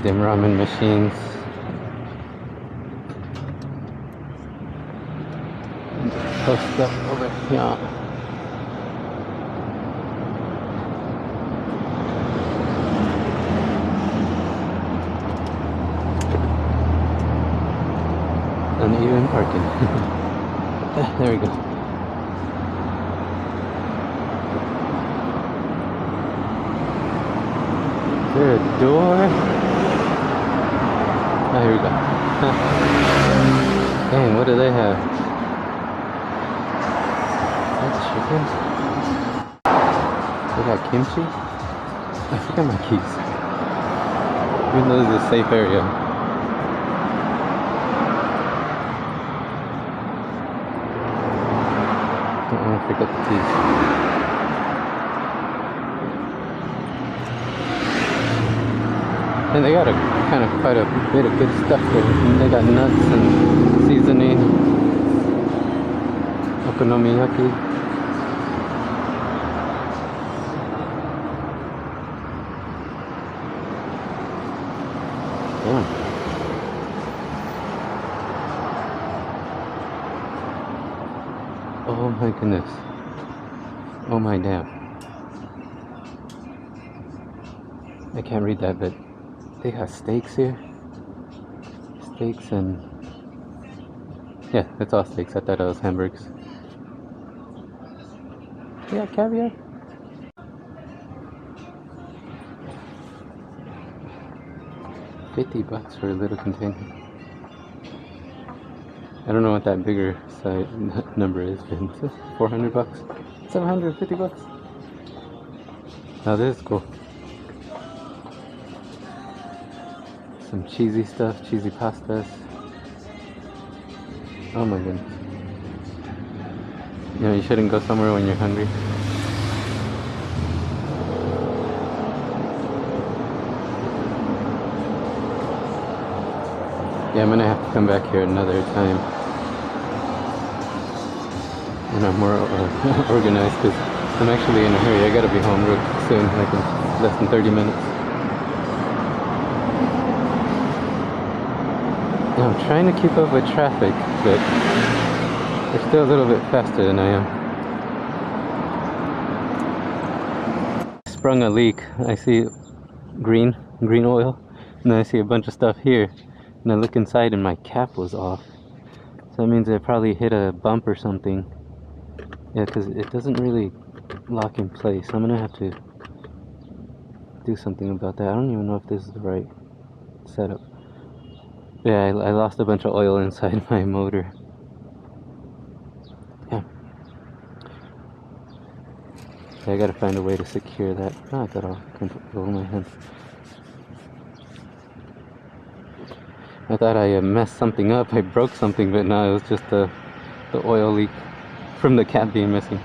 them ramen machines. Post up over here. Uneven parking. There we go. Is there a door? Oh, here we go. Dang, what do they have? Is that chicken? They got kimchi? I forgot my keys. Even though this is a safe area. Don't want to forget the keys. And they got quite a bit of good stuff there. They got nuts and seasoning, okonomiyaki. Damn. Oh my goodness. Oh my damn. I can't read that, but they got steaks here. Steaks and... yeah, it's all steaks. I thought it was hamburgers. Yeah, caviar. $50 for a little container. I don't know what that bigger side number is, but it's $400, $750. Now this is cool. Some cheesy stuff, cheesy pastas. Oh my goodness. You know, you shouldn't go somewhere when you're hungry. Yeah, I'm gonna have to come back here another time when I'm more organized, because I'm actually in a hurry. I gotta be home real soon, like in less than 30 minutes. I'm trying to keep up with traffic, but they're still a little bit faster than I am. Sprung a leak. I see green oil, and then I see a bunch of stuff here, and I look inside and my cap was off. So that means I probably hit a bump or something. Yeah, because it doesn't really lock in place. I'm gonna have to do something about that. I don't even know if this is the right setup. Yeah, I lost a bunch of oil inside my motor. Yeah. I gotta find a way to secure that. Oh, I got all control in my hand. I thought I messed something up. I broke something, but no, it was just the oil leak from the cap being missing.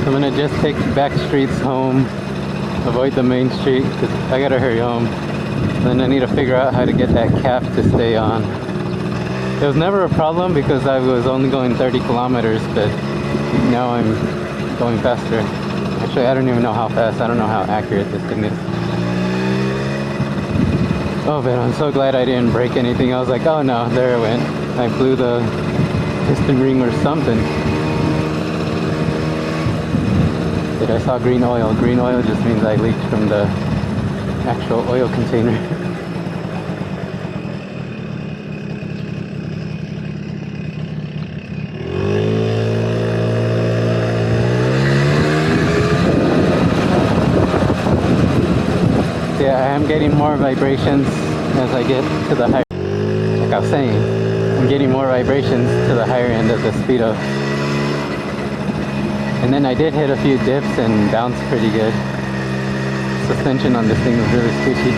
I'm gonna just take back streets home, avoid the main street, because I gotta hurry home. Then I need to figure out how to get that cap to stay on. It was never a problem because I was only going 30 kilometers, but now I'm going faster. Actually, I don't even know how fast. I don't know how accurate this thing is. Oh, but I'm so glad I didn't break anything. I was like, oh no, there it went. I blew the piston ring or something. But I saw green oil. Green oil just means I leaked from the actual oil container. Yeah, I am getting more vibrations as I get to the higher, like I was saying, I'm getting more vibrations to the higher end of the speedo. And then I did hit a few dips and bounced pretty good. Suspension on this thing was really squishy.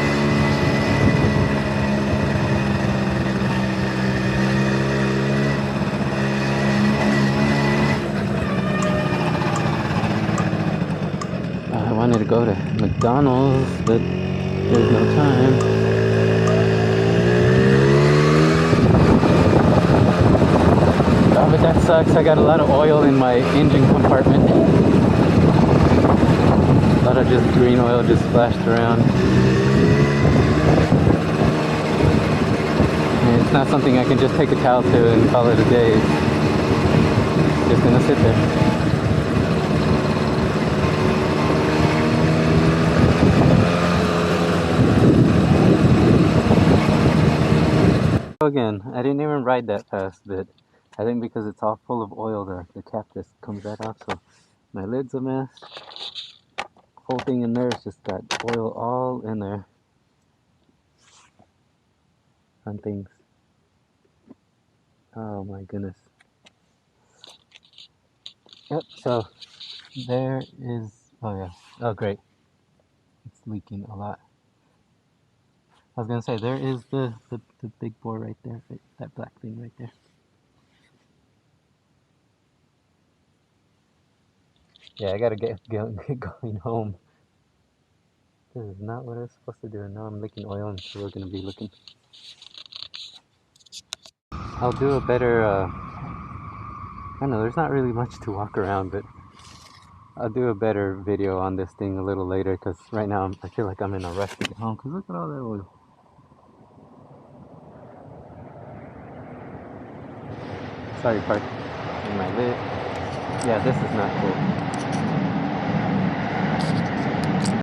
go to McDonald's, but there's no time. Oh, but that sucks. I got a lot of oil in my engine compartment. A lot of just green oil just splashed around. And it's not something I can just take a towel to and call it a day. It's just gonna sit there. Again, I didn't even ride that fast, but I think because it's all full of oil, the cap just comes right off. So my lid's a mess. Whole thing in there is just got oil all in there. On things. Oh my goodness. Yep. So there is. Oh yeah. Oh great. It's leaking a lot. I was gonna say there is the big bore right there. That black thing right there. Yeah, I gotta get going home. This is not what I was supposed to do, and now I'm licking oil, and still gonna be looking. I'll do a better. I don't know. There's not really much to walk around, but I'll do a better video on this thing a little later. Cause right now I feel like I'm in a rush to get home. Cause look at all that oil. Sorry, park in my lid. Yeah, this is not cool.